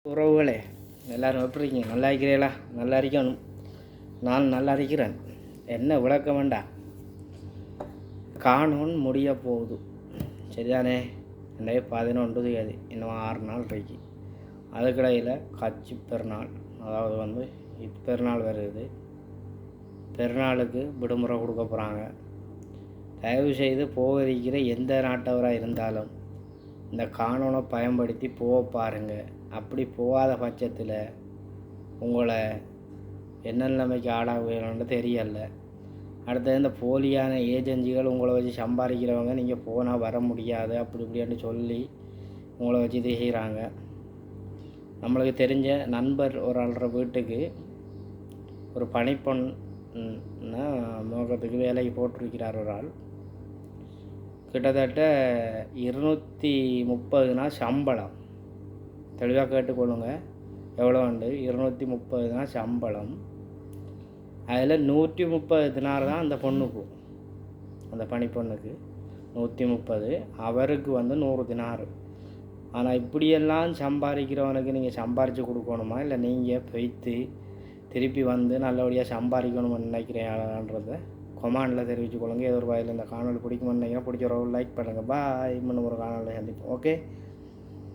உறவுகளே, எல்லோரும் எப்படி இருக்கீங்க? நல்லா இருக்கிறீங்களா? நல்லா இருக்கணும். நான் நல்லா இருக்கிறேன். என்ன விளக்க வேண்டாம், காணொன் முடிய போகுது. சரிதானே? இன்றைய 11 தேதி, இன்னும் 6 நாள் இருக்கு. அதுக்கிடையில் கட்சி பெருநாள், அதாவது இப்பெருநாள் வருது. பெருநாளுக்கு விடுமுறை கொடுக்க போகிறாங்க. தயவு செய்து போகிற எந்த நாட்டவராக இருந்தாலும் இந்த காணொனை பயன்படுத்தி போக பாருங்கள். அப்படி போகாத பட்சத்தில் உங்களை என்ன நிலைமைக்கு ஆளாகுவீங்கன்னு தெரியல. அடுத்தது இந்த போலியான ஏஜென்சிகள் உங்களை வச்சு சம்பாதிக்கிறவங்க நீங்கள் போனால் வர முடியாது அப்படி இப்படின்னு சொல்லி உங்களை வச்சு இது செய்கிறாங்க. நம்மளுக்கு தெரிஞ்ச நண்பர் ஒரு ஆள்ற வீட்டுக்கு ஒரு பணிப்பொண்ணா நோக்கத்துக்கு வேலைக்கு போட்டிருக்கிறார் ஒரு ஆள். கிட்டத்தட்ட 230 நாள் சம்பளம். தெளிவாக கேட்டுக்கொள்ளுங்க, எவ்வளோ உண்டு? 230 தான் சம்பளம். அதில் 130 தினார் தான் அந்த பொண்ணுக்கு, அந்த பணிப்பொண்ணுக்கு 130, அவருக்கு 100 தினார். ஆனால் இப்படியெல்லாம் சம்பாதிக்கிறவனுக்கு நீங்கள் சம்பாரித்து கொடுக்கணுமா, இல்லை நீங்கள் போய்த்து திருப்பி நல்லபடியாக சம்பாதிக்கணும்னு நினைக்கிறேன்றதை கொமாண்டில் தெரிவித்துக்கொள்ளுங்க. ஏதோ ஒரு வகையில் இந்த காணொலி பிடிக்குமென்னு நினைக்கிறேன். பிடிச்ச ஒரு லைக் பண்ணுங்கள். பாய். இன்னும் ஒரு காணொலியில் சந்திப்போம். ஓகே.